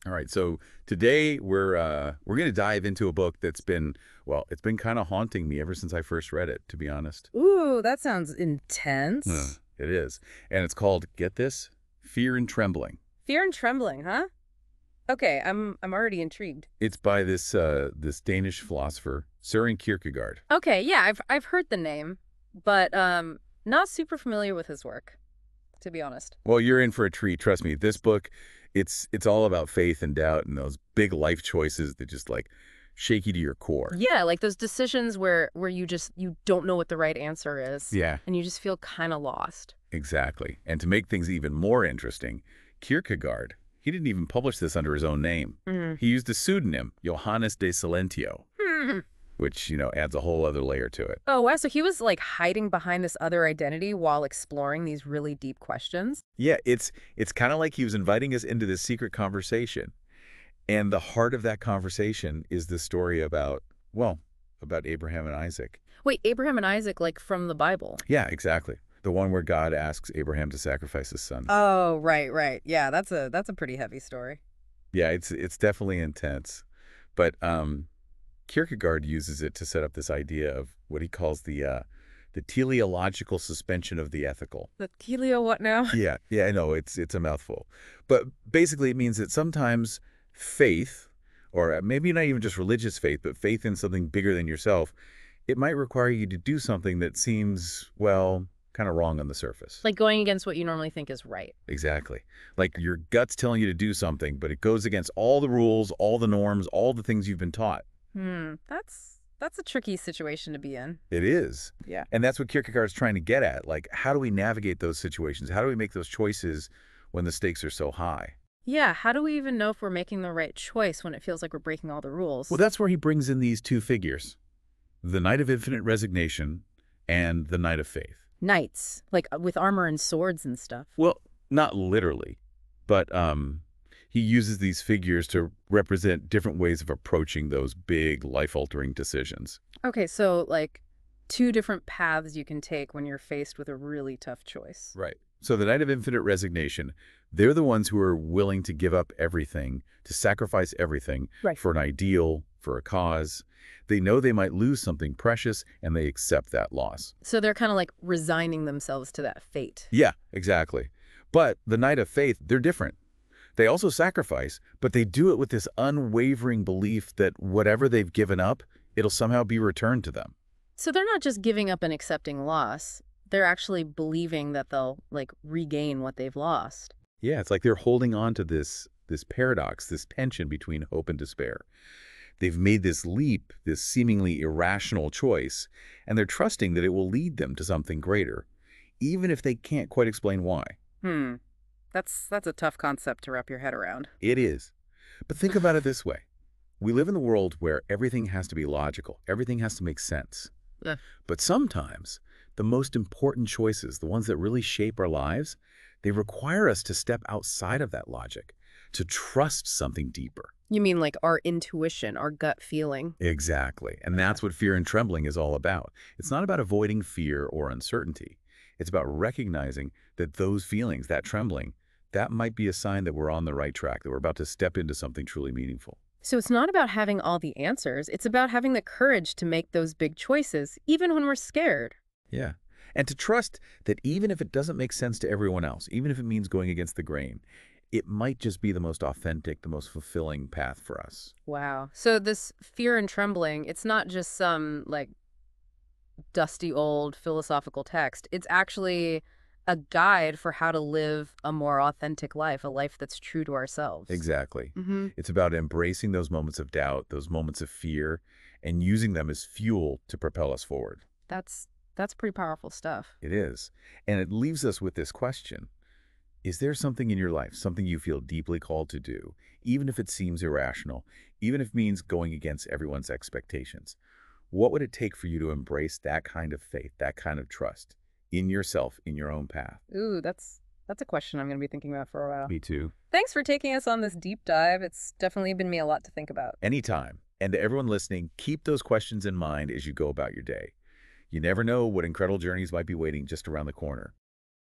All right, so today we're going to dive into a book that's been, well, it's been kind of haunting me ever since I first read it, to be honest. Ooh, that sounds intense. It is. And it's called, get this, Fear and Trembling. Fear and Trembling, huh? Okay, I'm already intrigued. It's by this Danish philosopher, Søren Kierkegaard. Okay, yeah, I've heard the name, but not super familiar with his work, to be honest. Well, you're in for a treat, trust me. This book, it's all about faith and doubt and those big life choices that just like shake you to your core. Yeah, like those decisions where you don't know what the right answer is. Yeah, And you just feel kind of lost. exactly. And to make things even more interesting, Kierkegaard, he didn't even publish this under his own name. Mm. He used a pseudonym, Johannes de Silentio, Hmm. which, adds a whole other layer to it. Oh, wow, so he was like hiding behind this other identity while exploring these really deep questions? Yeah, it's kind of like he was inviting us into this secret conversation. And the heart of that conversation is the story about, well, about Abraham and Isaac. Wait, Abraham and Isaac, like from the Bible? Yeah, exactly. The one where God asks Abraham to sacrifice his son. Oh, right. Yeah, that's a pretty heavy story. Yeah, it's definitely intense. But Kierkegaard uses it to set up this idea of what he calls the teleological suspension of the ethical. The Helio what now? Yeah, I know, it's a mouthful. But basically it means that sometimes faith, or maybe not even just religious faith, but faith in something bigger than yourself, it might require you to do something that seems, well, kind of wrong on the surface. Like going against what you normally think is right. Exactly. Like your gut's telling you to do something, but it goes against all the rules, all the norms, all the things you've been taught. That's a tricky situation to be in. It is. Yeah. And that's what Kierkegaard's trying to get at. Like, how do we navigate those situations? How do we make those choices when the stakes are so high? Yeah, how do we even know if we're making the right choice when it feels like we're breaking all the rules? Well, that's where he brings in these two figures, the Knight of Infinite Resignation and the Knight of Faith. Knights, like with armor and swords and stuff. Well, not literally, but he uses these figures to represent different ways of approaching those big life-altering decisions. Okay, so like two different paths you can take when you're faced with a really tough choice. Right. So the Knight of Infinite Resignation, they're the ones who are willing to give up everything, to sacrifice everything Right. for an ideal, for a cause. They know they might lose something precious, and they accept that loss. So they're kind of like resigning themselves to that fate. Yeah, exactly. But the Knight of Faith, they're different. They also sacrifice, but they do it with this unwavering belief that whatever they've given up, it'll somehow be returned to them. So they're not just giving up and accepting loss. They're actually believing that they'll like regain what they've lost. Yeah, it's like they're holding on to this paradox, this tension between hope and despair. They've made this leap, this seemingly irrational choice, and they're trusting that it will lead them to something greater, even if they can't quite explain why. That's a tough concept to wrap your head around. It is. But think about it this way. We live in a world where everything has to be logical. Everything has to make sense. Yeah. But sometimes the most important choices, the ones that really shape our lives, they require us to step outside of that logic, to trust something deeper. You mean like our intuition, our gut feeling? Exactly. And that's what Fear and Trembling is all about. It's not about avoiding fear or uncertainty. It's about recognizing that those feelings, that trembling, that might be a sign that we're on the right track, that we're about to step into something truly meaningful. So it's not about having all the answers. It's about having the courage to make those big choices, even when we're scared. Yeah. And to trust that even if it doesn't make sense to everyone else, even if it means going against the grain, it might just be the most authentic, the most fulfilling path for us. Wow. So this fear and trembling, it's not just some like dusty old philosophical text. It's actually a guide for how to live a more authentic life, a life that's true to ourselves. Exactly. Mm-hmm. It's about embracing those moments of doubt, those moments of fear, and using them as fuel to propel us forward. That's pretty powerful stuff. It is. And it leaves us with this question. Is there something in your life, something you feel deeply called to do, even if it seems irrational, even if it means going against everyone's expectations? What would it take for you to embrace that kind of faith, that kind of trust in yourself, in your own path? Ooh, that's a question I'm going to be thinking about for a while. Me too. Thanks for taking us on this deep dive. It's definitely been me a lot to think about. Anytime. And to everyone listening, keep those questions in mind as you go about your day. You never know what incredible journeys might be waiting just around the corner.